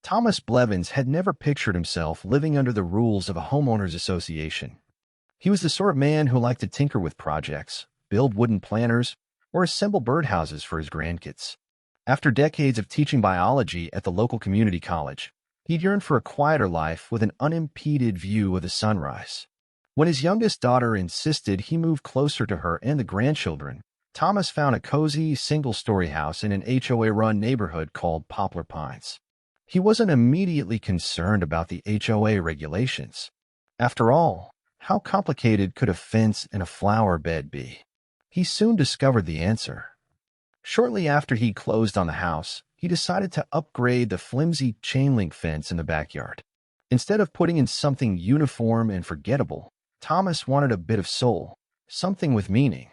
Thomas Blevins had never pictured himself living under the rules of a homeowners association. He was the sort of man who liked to tinker with projects, build wooden planters, or assemble birdhouses for his grandkids. After decades of teaching biology at the local community college, he'd yearned for a quieter life with an unimpeded view of the sunrise. When his youngest daughter insisted he move closer to her and the grandchildren, Thomas found a cozy, single-story house in an HOA-run neighborhood called Poplar Pines. He wasn't immediately concerned about the HOA regulations. After all, how complicated could a fence and a flower bed be? He soon discovered the answer. Shortly after he closed on the house, he decided to upgrade the flimsy chain-link fence in the backyard. Instead of putting in something uniform and forgettable, Thomas wanted a bit of soul, something with meaning.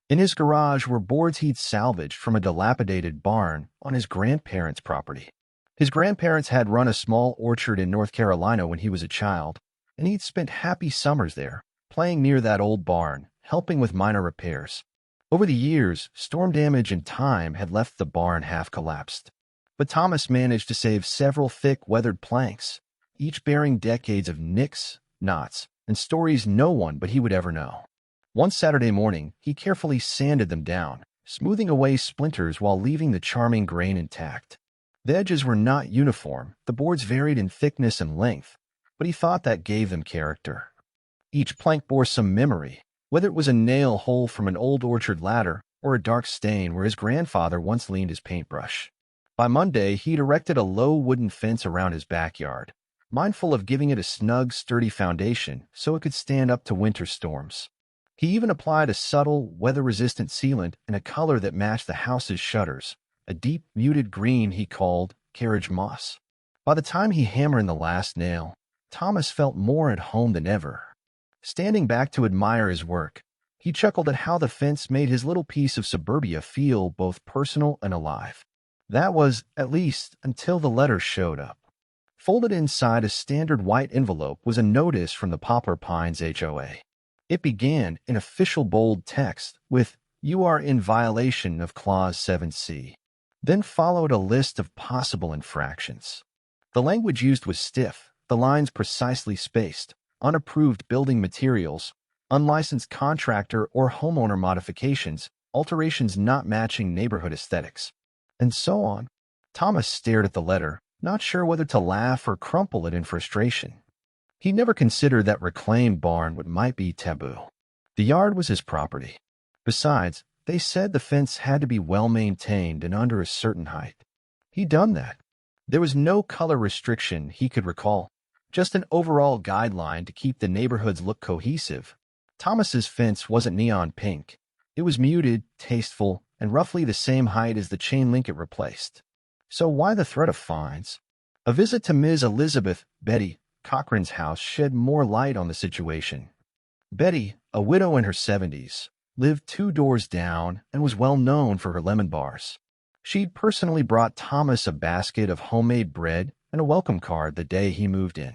In his garage were boards he'd salvaged from a dilapidated barn on his grandparents' property. His grandparents had run a small orchard in North Carolina when he was a child, and he'd spent happy summers there, playing near that old barn, helping with minor repairs. Over the years, storm damage and time had left the barn half collapsed. But Thomas managed to save several thick, weathered planks, each bearing decades of nicks, knots, and stories no one but he would ever know. One Saturday morning, he carefully sanded them down, smoothing away splinters while leaving the charming grain intact. The edges were not uniform, the boards varied in thickness and length, but he thought that gave them character. Each plank bore some memory, whether it was a nail hole from an old orchard ladder or a dark stain where his grandfather once leaned his paintbrush. By Monday, he'd erected a low wooden fence around his backyard, mindful of giving it a snug, sturdy foundation so it could stand up to winter storms. He even applied a subtle, weather-resistant sealant in a color that matched the house's shutters, a deep, muted green he called carriage moss. By the time he hammered in the last nail, Thomas felt more at home than ever. Standing back to admire his work, he chuckled at how the fence made his little piece of suburbia feel both personal and alive. That was, at least, until the letter showed up. Folded inside a standard white envelope was a notice from the Poplar Pines HOA. It began in official bold text with, "You are in violation of Clause 7C." Then followed a list of possible infractions. The language used was stiff, the lines precisely spaced, unapproved building materials, unlicensed contractor or homeowner modifications, alterations not matching neighborhood aesthetics, and so on. Thomas stared at the letter, not sure whether to laugh or crumple it in frustration. He never considered that reclaimed barn might be taboo. The yard was his property. Besides, they said the fence had to be well-maintained and under a certain height. He'd done that. There was no color restriction he could recall, just an overall guideline to keep the neighborhood's look cohesive. Thomas's fence wasn't neon pink. It was muted, tasteful, and roughly the same height as the chain link it replaced. So why the threat of fines? A visit to Ms. Elizabeth Betty Cochran's house shed more light on the situation. Betty, a widow in her 70s, lived 2 doors down and was well known for her lemon bars. She'd personally brought Thomas a basket of homemade bread and a welcome card the day he moved in.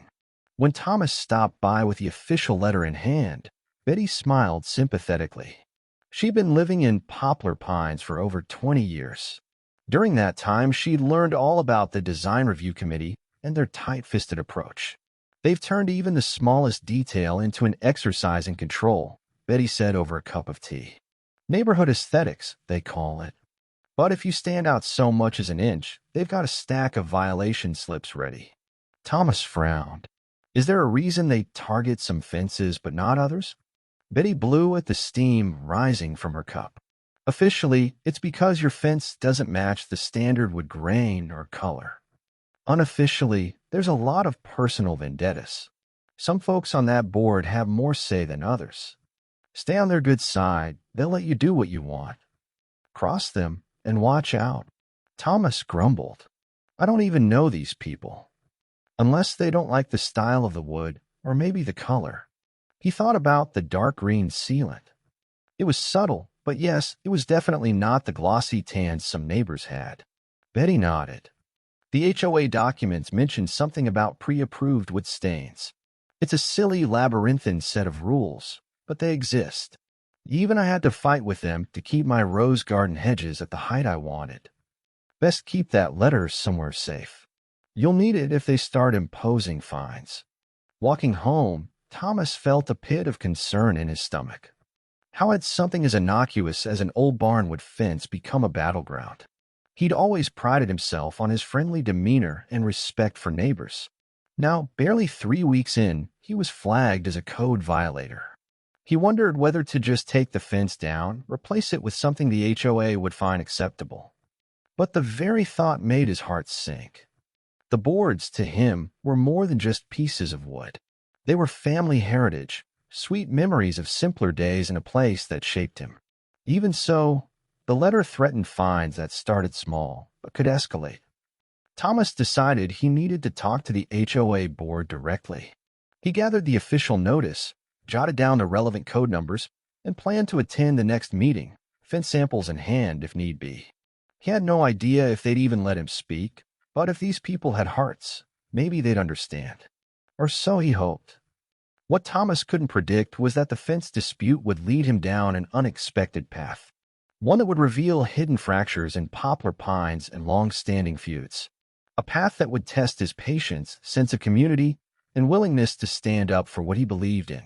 When Thomas stopped by with the official letter in hand, Betty smiled sympathetically. She'd been living in Poplar Pines for over 20 years. During that time, she'd learned all about the design review committee and their tight-fisted approach. "They've turned even the smallest detail into an exercise in control," Betty said over a cup of tea. "Neighborhood aesthetics, they call it. But if you stand out so much as an inch, they've got a stack of violation slips ready." Thomas frowned. Is there a reason they target some fences but not others? Betty blew at the steam rising from her cup. "Officially, it's because your fence doesn't match the standard wood grain or color. Unofficially, there's a lot of personal vendettas. Some folks on that board have more say than others. Stay on their good side, they'll let you do what you want. Cross them and watch out." Thomas grumbled. "I don't even know these people. Unless they don't like the style of the wood, or maybe the color." He thought about the dark green sealant. It was subtle, but yes, it was definitely not the glossy tans some neighbors had. Betty nodded. The HOA documents mentioned something about pre-approved wood stains. It's a silly labyrinthine set of rules, but they exist. Even I had to fight with them to keep my rose garden hedges at the height I wanted. Best keep that letter somewhere safe. You'll need it if they start imposing fines. Walking home, Thomas felt a pit of concern in his stomach. How had something as innocuous as an old barnwood fence become a battleground? He'd always prided himself on his friendly demeanor and respect for neighbors. Now, barely 3 weeks in, he was flagged as a code violator. He wondered whether to just take the fence down, replace it with something the HOA would find acceptable. But the very thought made his heart sink. The boards, to him, were more than just pieces of wood. They were family heritage, sweet memories of simpler days in a place that shaped him. Even so, the letter threatened fines that started small, but could escalate. Thomas decided he needed to talk to the HOA board directly. He gathered the official notice, jotted down the relevant code numbers, and planned to attend the next meeting, fence samples in hand if need be. He had no idea if they'd even let him speak, but if these people had hearts, maybe they'd understand. Or so he hoped. What Thomas couldn't predict was that the fence dispute would lead him down an unexpected path, one that would reveal hidden fractures in Poplar Pines and long-standing feuds, a path that would test his patience, sense of community, and willingness to stand up for what he believed in.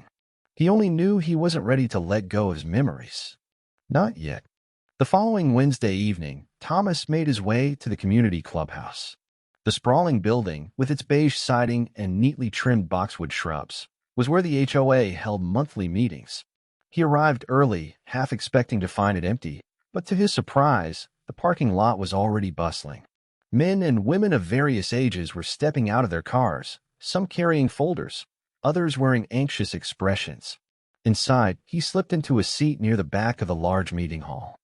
He only knew he wasn't ready to let go of his memories. Not yet. The following Wednesday evening, Thomas made his way to the community clubhouse. The sprawling building, with its beige siding and neatly trimmed boxwood shrubs, was where the HOA held monthly meetings. He arrived early, half expecting to find it empty, but to his surprise, the parking lot was already bustling. Men and women of various ages were stepping out of their cars, some carrying folders, others wearing anxious expressions. Inside, he slipped into a seat near the back of the large meeting hall.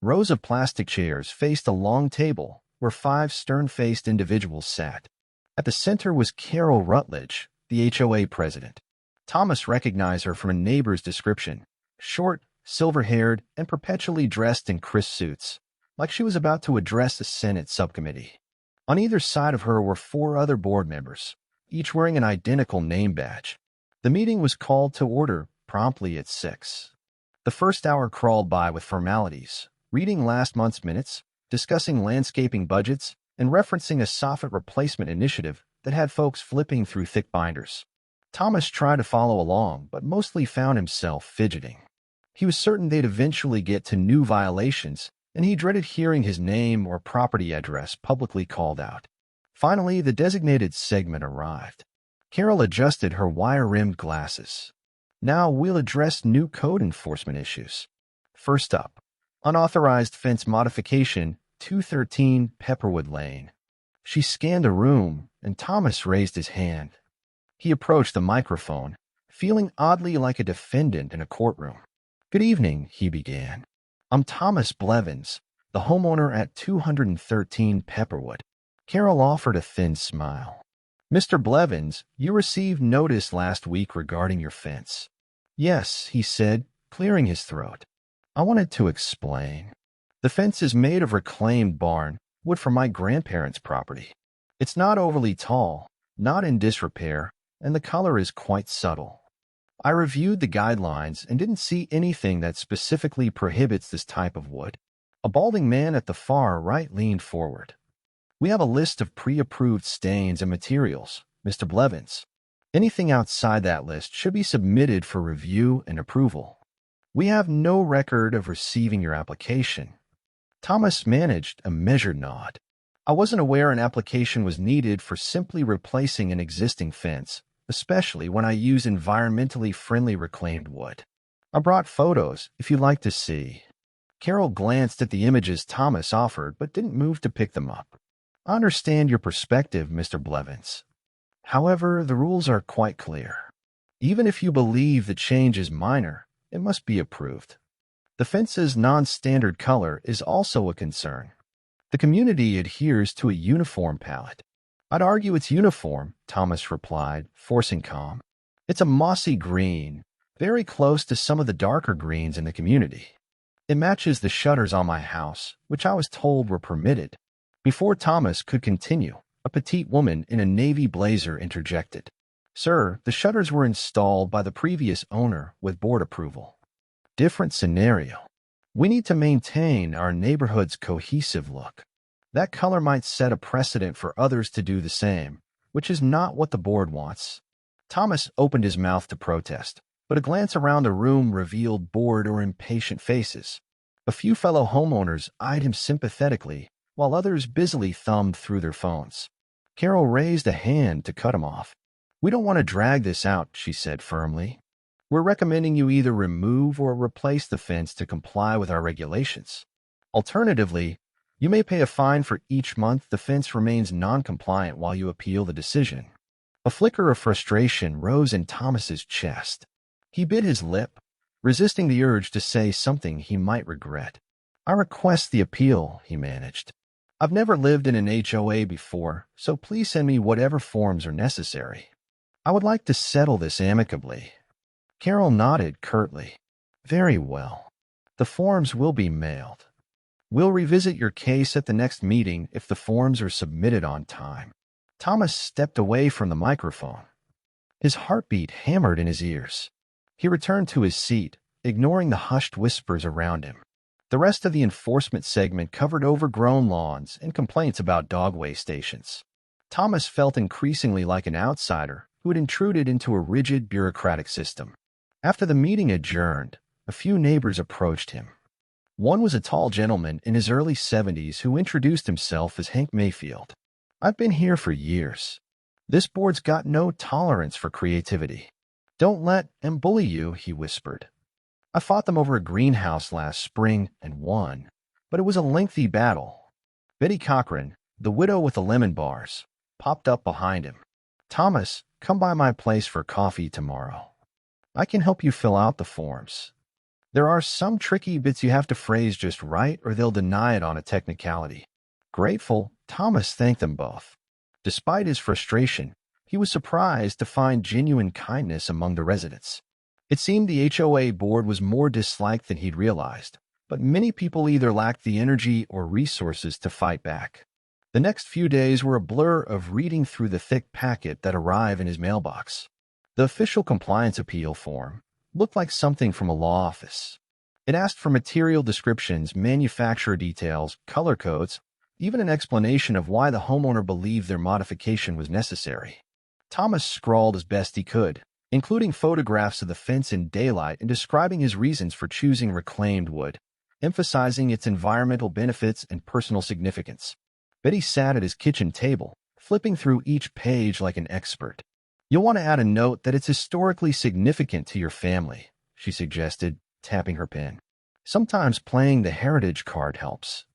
Rows of plastic chairs faced a long table where 5 stern-faced individuals sat. At the center was Carol Rutledge, the HOA president. Thomas recognized her from a neighbor's description, short, silver-haired, and perpetually dressed in crisp suits, like she was about to address the Senate subcommittee. On either side of her were 4 other board members, each wearing an identical name badge. The meeting was called to order promptly at 6. The first hour crawled by with formalities, reading last month's minutes, discussing landscaping budgets, and referencing a soffit replacement initiative that had folks flipping through thick binders. Thomas tried to follow along, but mostly found himself fidgeting. He was certain they'd eventually get to new violations, and he dreaded hearing his name or property address publicly called out. Finally, the designated segment arrived. Carol adjusted her wire-rimmed glasses. Now we'll address new code enforcement issues. First up, unauthorized fence modification, 213 Pepperwood Lane. She scanned the room, and Thomas raised his hand. He approached the microphone, feeling oddly like a defendant in a courtroom. "Good evening," he began. "I'm Thomas Blevins, the homeowner at 213 Pepperwood." Carol offered a thin smile. "Mr. Blevins, you received notice last week regarding your fence." "Yes," he said, clearing his throat. "I wanted to explain. The fence is made of reclaimed barn, wood from my grandparents' property. It's not overly tall, not in disrepair, and the color is quite subtle. I reviewed the guidelines and didn't see anything that specifically prohibits this type of wood." A balding man at the far right leaned forward. "We have a list of pre-approved stains and materials, Mr. Blevins. Anything outside that list should be submitted for review and approval. We have no record of receiving your application." Thomas managed a measured nod. "I wasn't aware an application was needed for simply replacing an existing fence, especially when I use environmentally friendly reclaimed wood. I brought photos, if you'd like to see." Carol glanced at the images Thomas offered, but didn't move to pick them up. "I understand your perspective, Mr. Blevins. However, the rules are quite clear. Even if you believe the change is minor, it must be approved. The fence's non-standard color is also a concern. The community adheres to a uniform palette." "I'd argue it's uniform," Thomas replied, forcing calm. "It's a mossy green, very close to some of the darker greens in the community. It matches the shutters on my house, which I was told were permitted." Before Thomas could continue, a petite woman in a navy blazer interjected. "Sir, the shutters were installed by the previous owner with board approval." "Different scenario. We need to maintain our neighborhood's cohesive look." That color might set a precedent for others to do the same, which is not what the board wants. Thomas opened his mouth to protest, but a glance around the room revealed bored or impatient faces. A few fellow homeowners eyed him sympathetically, while others busily thumbed through their phones. Carol raised a hand to cut him off. "We don't want to drag this out," she said firmly. "We're recommending you either remove or replace the fence to comply with our regulations. Alternatively, you may pay a fine for each month the fence remains non-compliant while you appeal the decision." A flicker of frustration rose in Thomas's chest. He bit his lip, resisting the urge to say something he might regret. "I request the appeal," he managed. "I've never lived in an HOA before, so please send me whatever forms are necessary. I would like to settle this amicably." Carol nodded curtly. "Very well. The forms will be mailed. We'll revisit your case at the next meeting if the forms are submitted on time." Thomas stepped away from the microphone. His heartbeat hammered in his ears. He returned to his seat, ignoring the hushed whispers around him. The rest of the enforcement segment covered overgrown lawns and complaints about dogway stations. Thomas felt increasingly like an outsider who had intruded into a rigid bureaucratic system. After the meeting adjourned, a few neighbors approached him. One was a tall gentleman in his early 70s who introduced himself as Hank Mayfield. "I've been here for years. This board's got no tolerance for creativity. Don't let them bully you," he whispered. "I fought them over a greenhouse last spring and won, but it was a lengthy battle." Betty Cochran, the widow with the lemon bars, popped up behind him. "Thomas, come by my place for coffee tomorrow. I can help you fill out the forms. There are some tricky bits you have to phrase just right or they'll deny it on a technicality." Grateful, Thomas thanked them both. Despite his frustration, he was surprised to find genuine kindness among the residents. It seemed the HOA board was more disliked than he'd realized, but many people either lacked the energy or resources to fight back. The next few days were a blur of reading through the thick packet that arrived in his mailbox. The official compliance appeal form looked like something from a law office. It asked for material descriptions, manufacturer details, color codes, even an explanation of why the homeowner believed their modification was necessary. Thomas scrawled as best he could, including photographs of the fence in daylight and describing his reasons for choosing reclaimed wood, emphasizing its environmental benefits and personal significance. Betty sat at his kitchen table, flipping through each page like an expert. "You'll want to add a note that it's historically significant to your family," she suggested, tapping her pen. "Sometimes playing the heritage card helps."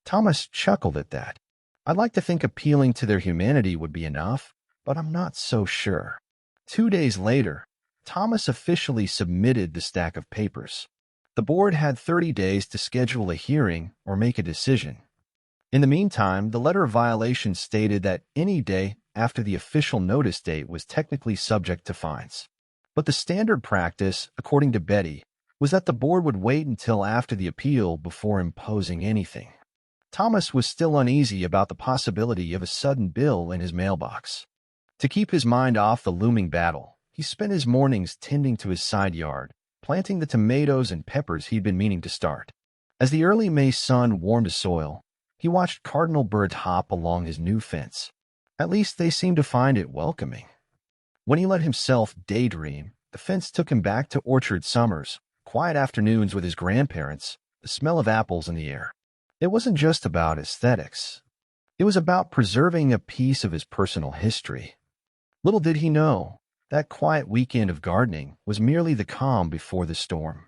Thomas chuckled at that. "I'd like to think appealing to their humanity would be enough, but I'm not so sure." 2 days later, Thomas officially submitted the stack of papers. The board had 30 days to schedule a hearing or make a decision. In the meantime, the letter of violation stated that any day after the official notice date was technically subject to fines. But the standard practice, according to Betty, was that the board would wait until after the appeal before imposing anything. Thomas was still uneasy about the possibility of a sudden bill in his mailbox. To keep his mind off the looming battle, he spent his mornings tending to his side yard, planting the tomatoes and peppers he'd been meaning to start. As the early May sun warmed the soil, he watched cardinal birds hop along his new fence. At least they seemed to find it welcoming. When he let himself daydream, the fence took him back to orchard summers, quiet afternoons with his grandparents, the smell of apples in the air. It wasn't just about aesthetics. It was about preserving a piece of his personal history. Little did he know, that quiet weekend of gardening was merely the calm before the storm.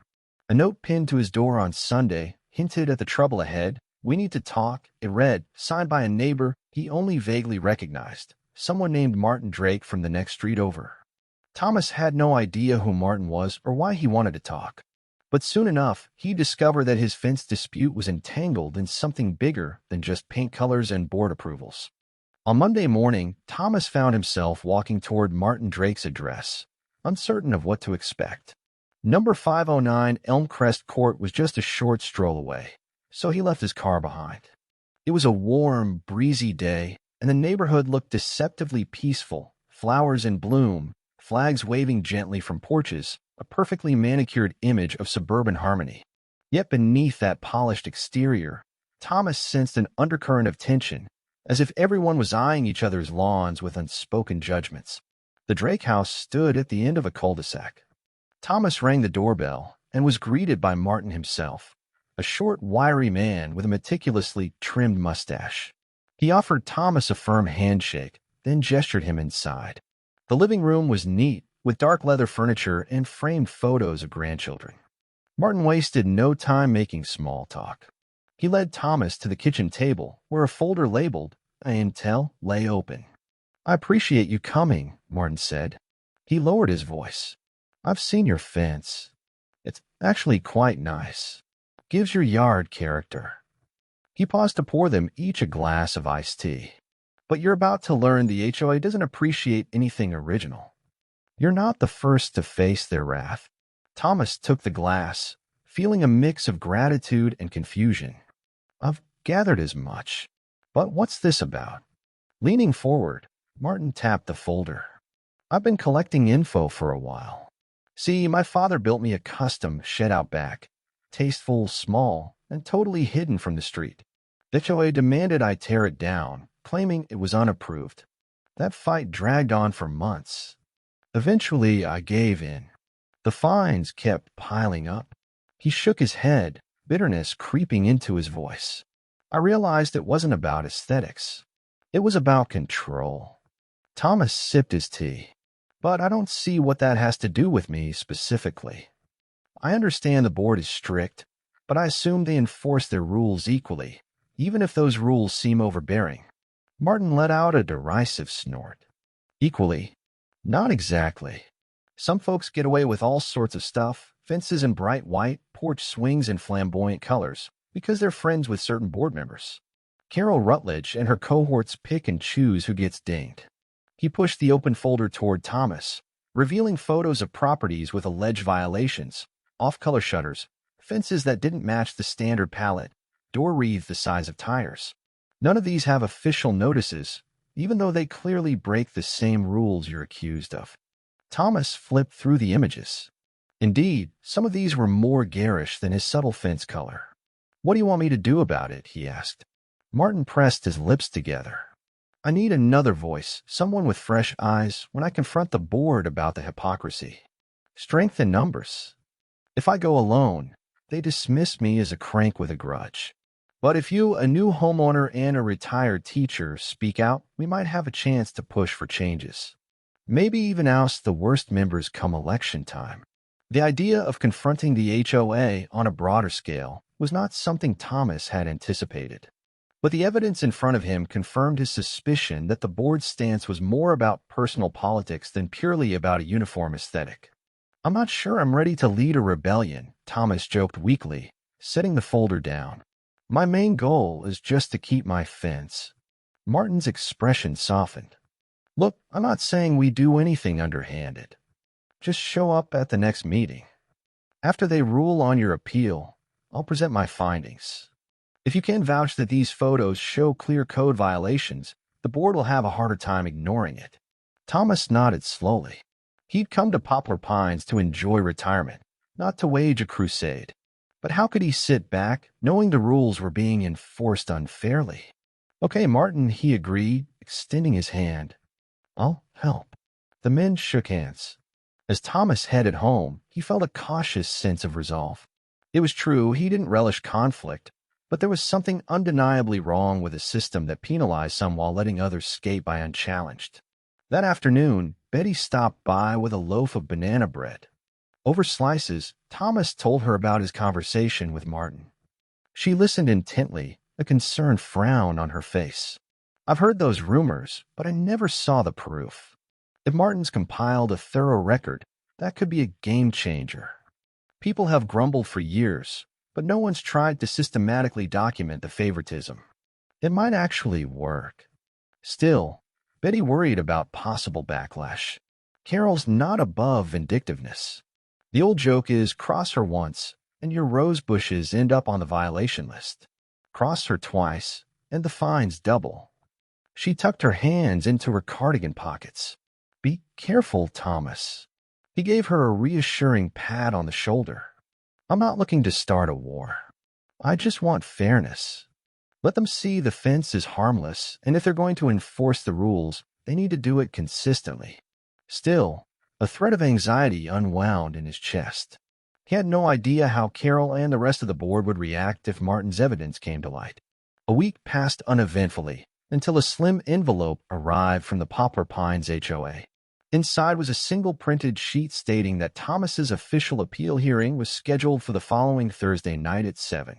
A note pinned to his door on Sunday hinted at the trouble ahead. "We need to talk," it read, signed by a neighbor he only vaguely recognized, someone named Martin Drake from the next street over. Thomas had no idea who Martin was or why he wanted to talk. But soon enough, he discovered that his fence dispute was entangled in something bigger than just paint colors and board approvals. On Monday morning, Thomas found himself walking toward Martin Drake's address, uncertain of what to expect. Number 509 Elmcrest Court was just a short stroll away, so he left his car behind. It was a warm, breezy day, and the neighborhood looked deceptively peaceful, flowers in bloom, flags waving gently from porches, a perfectly manicured image of suburban harmony. Yet beneath that polished exterior, Thomas sensed an undercurrent of tension, as if everyone was eyeing each other's lawns with unspoken judgments. The Drake house stood at the end of a cul-de-sac. Thomas rang the doorbell and was greeted by Martin himself, a short, wiry man with a meticulously trimmed mustache. He offered Thomas a firm handshake, then gestured him inside. The living room was neat, with dark leather furniture and framed photos of grandchildren. Martin wasted no time making small talk. He led Thomas to the kitchen table, where a folder labeled Intel lay open. "I appreciate you coming," Martin said. He lowered his voice. "I've seen your fence. It's actually quite nice. Gives your yard character." He paused to pour them each a glass of iced tea. "But you're about to learn the HOA doesn't appreciate anything original." "You're not the first to face their wrath." Thomas took the glass, feeling a mix of gratitude and confusion. "I've gathered as much. But what's this about?" Leaning forward, Martin tapped the folder. "I've been collecting info for a while. See, my father built me a custom shed out back, tasteful, small, and totally hidden from the street. The HOA demanded I tear it down, claiming it was unapproved. That fight dragged on for months. Eventually, I gave in. The fines kept piling up." He shook his head, bitterness creeping into his voice. "I realized it wasn't about aesthetics. It was about control." Thomas sipped his tea. "But I don't see what that has to do with me specifically. I understand the board is strict, but I assume they enforce their rules equally, even if those rules seem overbearing." Martin let out a derisive snort. "Equally? Not exactly. Some folks get away with all sorts of stuff, fences in bright white, porch swings in flamboyant colors, because they're friends with certain board members. Carol Rutledge and her cohorts pick and choose who gets dinged." He pushed the open folder toward Thomas, revealing photos of properties with alleged violations, off-color shutters, fences that didn't match the standard palette, door wreaths the size of tires. None of these have official notices, even though they clearly break the same rules you're accused of. Thomas flipped through the images. Indeed, some of these were more garish than his subtle fence color. "What do you want me to do about it?" he asked. Martin pressed his lips together. "I need another voice, someone with fresh eyes, when I confront the board about the hypocrisy. Strength in numbers. If I go alone, they dismiss me as a crank with a grudge. But if you, a new homeowner and a retired teacher, speak out, we might have a chance to push for changes. Maybe even oust the worst members come election time." The idea of confronting the HOA on a broader scale was not something Thomas had anticipated. But the evidence in front of him confirmed his suspicion that the board's stance was more about personal politics than purely about a uniform aesthetic. "I'm not sure I'm ready to lead a rebellion," Thomas joked weakly, setting the folder down. "My main goal is just to keep my fence." Martin's expression softened. "Look, I'm not saying we do anything underhanded. Just show up at the next meeting. After they rule on your appeal, I'll present my findings. If you can vouch that these photos show clear code violations, the board will have a harder time ignoring it." Thomas nodded slowly. He'd come to Poplar Pines to enjoy retirement, not to wage a crusade. But how could he sit back, knowing the rules were being enforced unfairly? "Okay, Martin," he agreed, extending his hand. "I'll help." The men shook hands. As Thomas headed home, he felt a cautious sense of resolve. It was true, he didn't relish conflict, but there was something undeniably wrong with a system that penalized some while letting others skate by unchallenged. That afternoon, Betty stopped by with a loaf of banana bread. Over slices, Thomas told her about his conversation with Martin. She listened intently, a concerned frown on her face. "I've heard those rumors, but I never saw the proof. If Martin's compiled a thorough record, that could be a game changer. People have grumbled for years, but no one's tried to systematically document the favoritism. It might actually work." Still, Betty worried about possible backlash. Carol's not above vindictiveness. The old joke is cross her once, and your rose bushes end up on the violation list. Cross her twice, and the fines double. She tucked her hands into her cardigan pockets. "Be careful, Thomas." He gave her a reassuring pat on the shoulder. "I'm not looking to start a war. I just want fairness. Let them see the fence is harmless, and if they're going to enforce the rules, they need to do it consistently. Still, a thread of anxiety unwound in his chest. He had no idea how Carol and the rest of the board would react if Martin's evidence came to light. A week passed uneventfully until a slim envelope arrived from the Poplar Pines HOA. Inside was a single printed sheet stating that Thomas's official appeal hearing was scheduled for the following Thursday night at 7.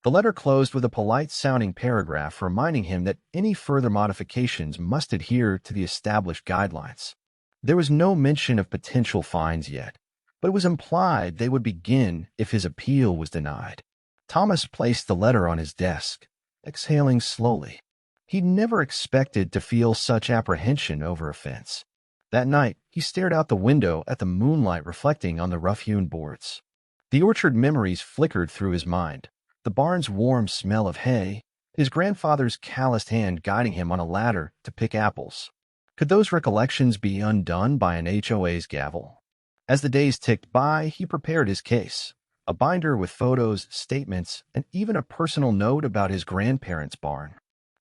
The letter closed with a polite-sounding paragraph reminding him that any further modifications must adhere to the established guidelines. There was no mention of potential fines yet, but it was implied they would begin if his appeal was denied. Thomas placed the letter on his desk, exhaling slowly. He'd never expected to feel such apprehension over a fence. That night, he stared out the window at the moonlight reflecting on the rough-hewn boards. The orchard memories flickered through his mind. The barn's warm smell of hay, his grandfather's calloused hand guiding him on a ladder to pick apples. Could those recollections be undone by an HOA's gavel? As the days ticked by, he prepared his case. A binder with photos, statements, and even a personal note about his grandparents' barn.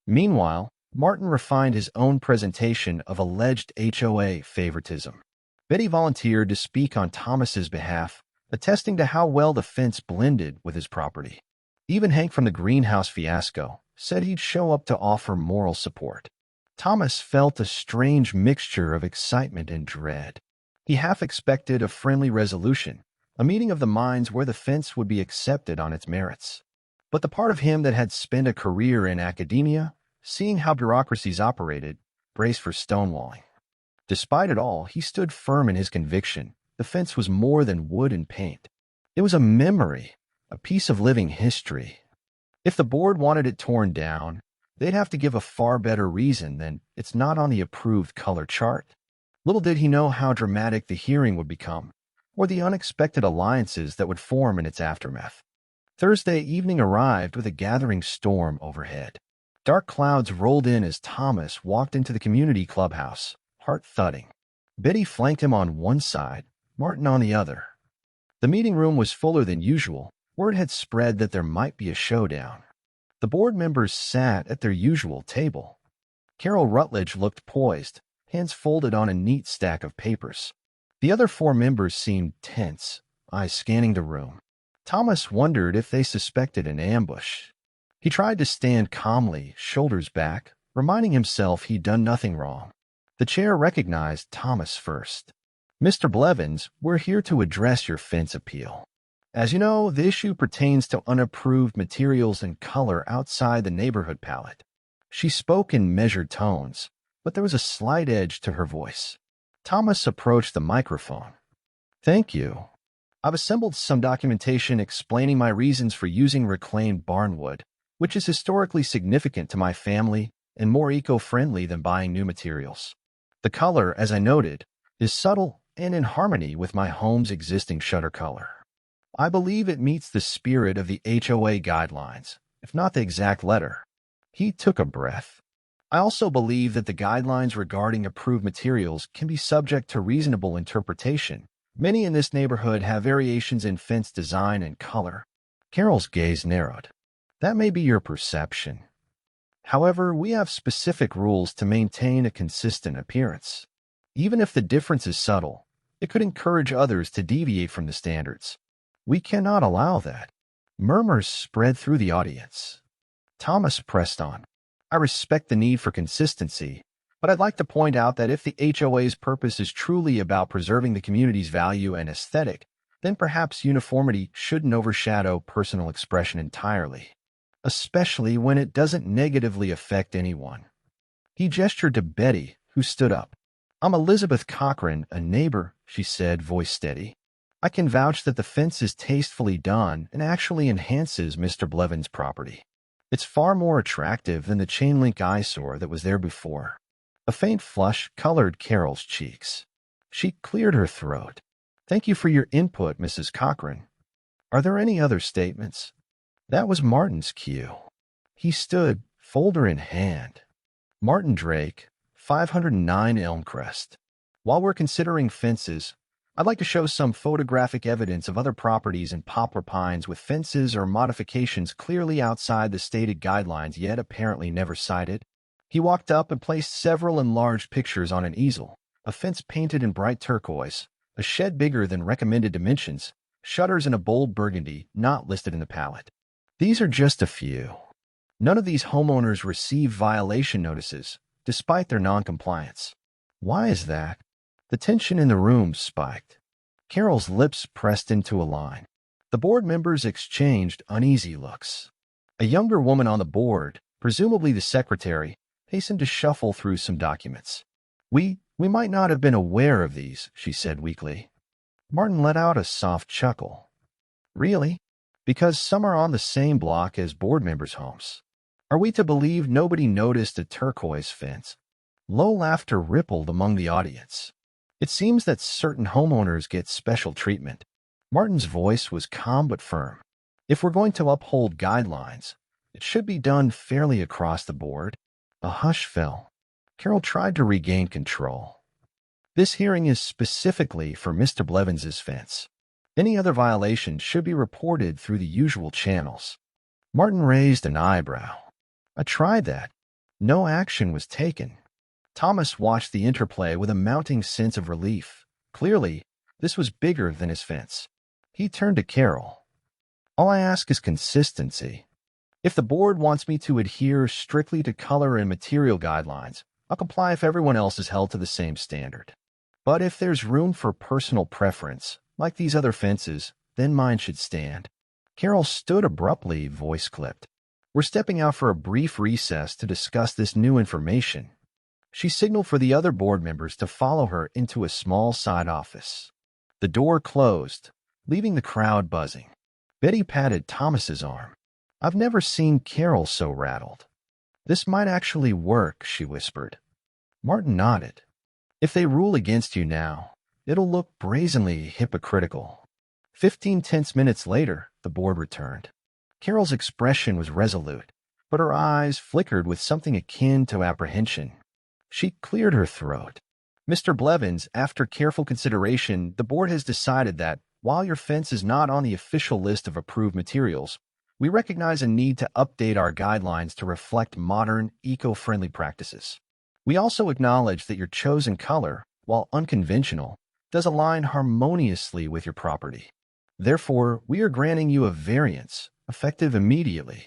Meanwhile, Martin refined his own presentation of alleged HOA favoritism. Betty volunteered to speak on Thomas's behalf, attesting to how well the fence blended with his property. Even Hank from the greenhouse fiasco said he'd show up to offer moral support. Thomas felt a strange mixture of excitement and dread. He half expected a friendly resolution, a meeting of the minds where the fence would be accepted on its merits. But the part of him that had spent a career in academia, seeing how bureaucracies operated, braced for stonewalling. Despite it all, he stood firm in his conviction. The fence was more than wood and paint. It was a memory, a piece of living history. If the board wanted it torn down, they'd have to give a far better reason than it's not on the approved color chart. Little did he know how dramatic the hearing would become, or the unexpected alliances that would form in its aftermath. Thursday evening arrived with a gathering storm overhead. Dark clouds rolled in as Thomas walked into the community clubhouse, heart thudding. Betty flanked him on one side, Martin on the other. The meeting room was fuller than usual. Word had spread that there might be a showdown. The board members sat at their usual table. Carol Rutledge looked poised, hands folded on a neat stack of papers. The other 4 members seemed tense, eyes scanning the room. Thomas wondered if they suspected an ambush. He tried to stand calmly, shoulders back, reminding himself he'd done nothing wrong. The chair recognized Thomas first. "Mr. Blevins, we're here to address your fence appeal. As you know, the issue pertains to unapproved materials and color outside the neighborhood palette." She spoke in measured tones, but there was a slight edge to her voice. Thomas approached the microphone. "Thank you. I've assembled some documentation explaining my reasons for using reclaimed barnwood, which is historically significant to my family and more eco-friendly than buying new materials. The color, as I noted, is subtle and in harmony with my home's existing shutter color. I believe it meets the spirit of the HOA guidelines, if not the exact letter." He took a breath. "I also believe that the guidelines regarding approved materials can be subject to reasonable interpretation. Many in this neighborhood have variations in fence design and color." Carol's gaze narrowed. "That may be your perception. However, we have specific rules to maintain a consistent appearance. Even if the difference is subtle, it could encourage others to deviate from the standards. We cannot allow that." Murmurs spread through the audience. Thomas pressed on. "I respect the need for consistency, but I'd like to point out that if the HOA's purpose is truly about preserving the community's value and aesthetic, then perhaps uniformity shouldn't overshadow personal expression entirely, especially when it doesn't negatively affect anyone." He gestured to Betty, who stood up. "I'm Elizabeth Cochran, a neighbor," she said, voice steady. "I can vouch that the fence is tastefully done and actually enhances Mr. Blevins' property. It's far more attractive than the chain-link eyesore that was there before." A faint flush colored Carol's cheeks. She cleared her throat. "Thank you for your input, Mrs. Cochran. Are there any other statements?" That was Martin's cue. He stood, folder in hand. "Martin Drake, 509 Elmcrest. While we're considering fences, I'd like to show some photographic evidence of other properties in Poplar Pines with fences or modifications clearly outside the stated guidelines yet apparently never cited. He walked up and placed several enlarged pictures on an easel, a fence painted in bright turquoise, a shed bigger than recommended dimensions, shutters in a bold burgundy not listed in the palette. These are just a few. None of these homeowners received violation notices, despite their noncompliance. Why is that? The tension in the room spiked. Carol's lips pressed into a line. The board members exchanged uneasy looks. A younger woman on the board, presumably the secretary, hastened to shuffle through some documents. We might not have been aware of these, she said weakly. Martin let out a soft chuckle. Really? Because some are on the same block as board members' homes. Are we to believe nobody noticed a turquoise fence? Low laughter rippled among the audience. It seems that certain homeowners get special treatment. Martin's voice was calm but firm. If we're going to uphold guidelines, it should be done fairly across the board. A hush fell. Carol tried to regain control. This hearing is specifically for Mr. Blevins's fence. Any other violations should be reported through the usual channels. Martin raised an eyebrow. I tried that. No action was taken. Thomas watched the interplay with a mounting sense of relief. Clearly, this was bigger than his fence. He turned to Carol. All I ask is consistency. If the board wants me to adhere strictly to color and material guidelines, I'll comply if everyone else is held to the same standard. But if there's room for personal preference, like these other fences, then mine should stand. Carol stood abruptly, voice clipped. We're stepping out for a brief recess to discuss this new information. She signaled for the other board members to follow her into a small side office. The door closed, leaving the crowd buzzing. Betty patted Thomas's arm. I've never seen Carol so rattled. This might actually work, she whispered. Martin nodded. If they rule against you now, it'll look brazenly hypocritical. 15 tense minutes later, the board returned. Carol's expression was resolute, but her eyes flickered with something akin to apprehension. She cleared her throat. Mr. Blevins, after careful consideration, the board has decided that, while your fence is not on the official list of approved materials, we recognize a need to update our guidelines to reflect modern, eco-friendly practices. We also acknowledge that your chosen color, while unconventional, does align harmoniously with your property. Therefore, we are granting you a variance, effective immediately.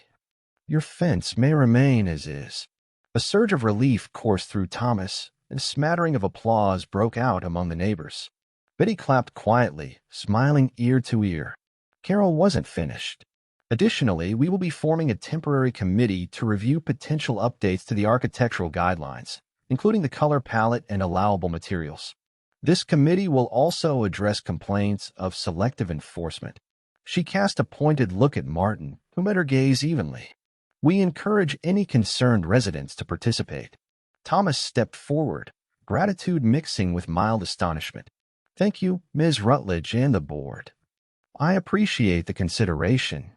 Your fence may remain as is. A surge of relief coursed through Thomas, and a smattering of applause broke out among the neighbors. Betty clapped quietly, smiling ear to ear. Carol wasn't finished. Additionally, we will be forming a temporary committee to review potential updates to the architectural guidelines, including the color palette and allowable materials. This committee will also address complaints of selective enforcement. She cast a pointed look at Martin, who met her gaze evenly. We encourage any concerned residents to participate. Thomas stepped forward, gratitude mixing with mild astonishment. Thank you, Ms. Rutledge and the board. I appreciate the consideration.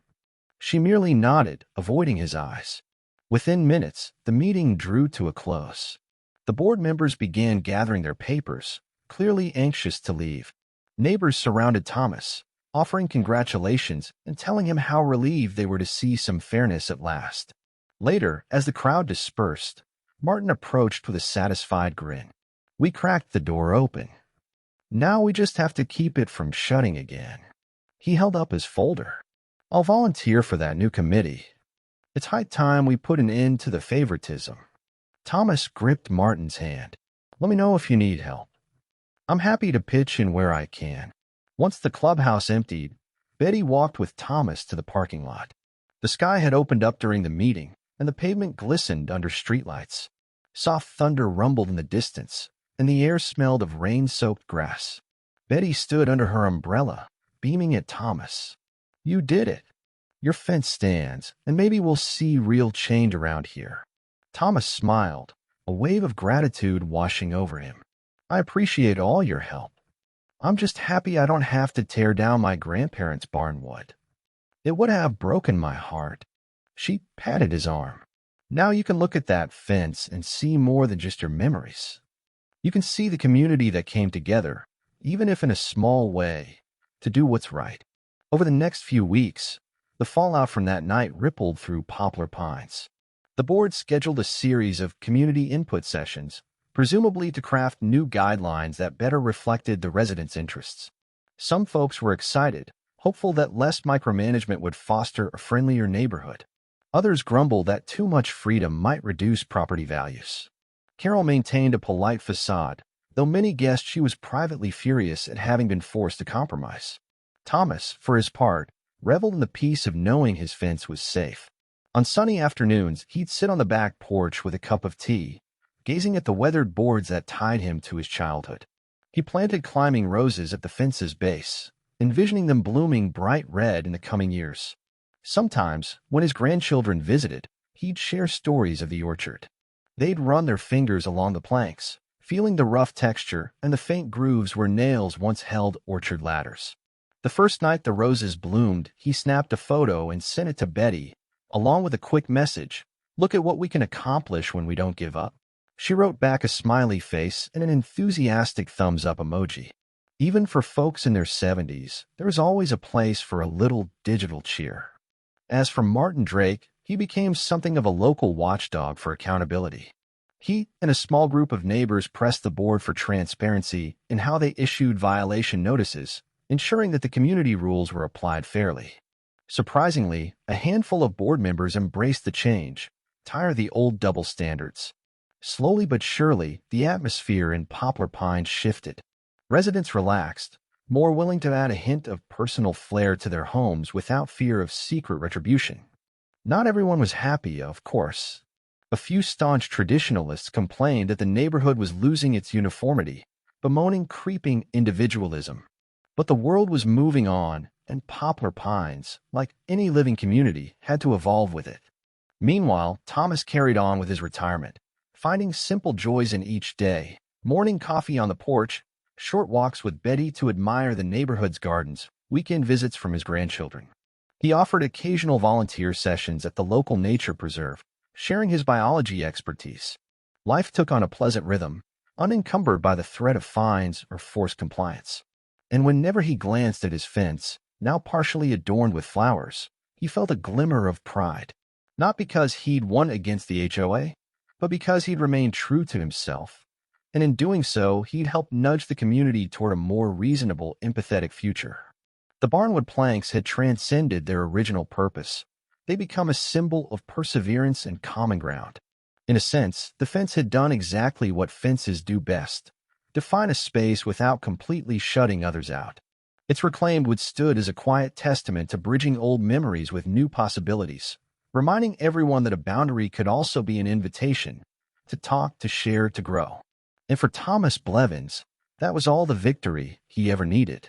She merely nodded, avoiding his eyes. Within minutes, the meeting drew to a close. The board members began gathering their papers, clearly anxious to leave. Neighbors surrounded Thomas, offering congratulations and telling him how relieved they were to see some fairness at last. Later, as the crowd dispersed, Martin approached with a satisfied grin. We cracked the door open. Now we just have to keep it from shutting again. He held up his folder. I'll volunteer for that new committee. It's high time we put an end to the favoritism. Thomas gripped Martin's hand. Let me know if you need help. I'm happy to pitch in where I can. Once the clubhouse emptied, Betty walked with Thomas to the parking lot. The sky had opened up during the meeting, and the pavement glistened under streetlights. Soft thunder rumbled in the distance, and the air smelled of rain-soaked grass. Betty stood under her umbrella, beaming at Thomas. You did it. Your fence stands, and maybe we'll see real change around here. Thomas smiled, a wave of gratitude washing over him. I appreciate all your help. I'm just happy I don't have to tear down my grandparents' barnwood. It would have broken my heart. She patted his arm. Now you can look at that fence and see more than just your memories. You can see the community that came together, even if in a small way, to do what's right. Over the next few weeks, the fallout from that night rippled through Poplar Pines. The board scheduled a series of community input sessions, presumably to craft new guidelines that better reflected the residents' interests. Some folks were excited, hopeful that less micromanagement would foster a friendlier neighborhood. Others grumbled that too much freedom might reduce property values. Carol maintained a polite facade, though many guessed she was privately furious at having been forced to compromise. Thomas, for his part, reveled in the peace of knowing his fence was safe. On sunny afternoons, he'd sit on the back porch with a cup of tea, gazing at the weathered boards that tied him to his childhood. He planted climbing roses at the fence's base, envisioning them blooming bright red in the coming years. Sometimes, when his grandchildren visited, he'd share stories of the orchard. They'd run their fingers along the planks, feeling the rough texture and the faint grooves where nails once held orchard ladders. The first night the roses bloomed, he snapped a photo and sent it to Betty, along with a quick message, "Look at what we can accomplish when we don't give up." She wrote back a smiley face and an enthusiastic thumbs-up emoji. Even for folks in their 70s, there was always a place for a little digital cheer. As for Martin Drake, he became something of a local watchdog for accountability. He and a small group of neighbors pressed the board for transparency in how they issued violation notices, ensuring that the community rules were applied fairly. Surprisingly, a handful of board members embraced the change, tired of the old double standards. Slowly but surely, the atmosphere in Poplar Pines shifted. Residents relaxed, more willing to add a hint of personal flair to their homes without fear of secret retribution. Not everyone was happy, of course. A few staunch traditionalists complained that the neighborhood was losing its uniformity, bemoaning creeping individualism. But the world was moving on, and Poplar Pines, like any living community, had to evolve with it. Meanwhile, Thomas carried on with his retirement, finding simple joys in each day: morning coffee on the porch, short walks with Betty to admire the neighborhood's gardens, weekend visits from his grandchildren. He offered occasional volunteer sessions at the local nature preserve, sharing his biology expertise. Life took on a pleasant rhythm, unencumbered by the threat of fines or forced compliance. And whenever he glanced at his fence, now partially adorned with flowers, he felt a glimmer of pride. Not because he'd won against the HOA, but because he'd remained true to himself. And in doing so, he'd helped nudge the community toward a more reasonable, empathetic future. The barnwood planks had transcended their original purpose. They become a symbol of perseverance and common ground. In a sense, the fence had done exactly what fences do best: define a space without completely shutting others out. Its reclaimed wood stood as a quiet testament to bridging old memories with new possibilities, reminding everyone that a boundary could also be an invitation to talk, to share, to grow. And for Thomas Blevins, that was all the victory he ever needed.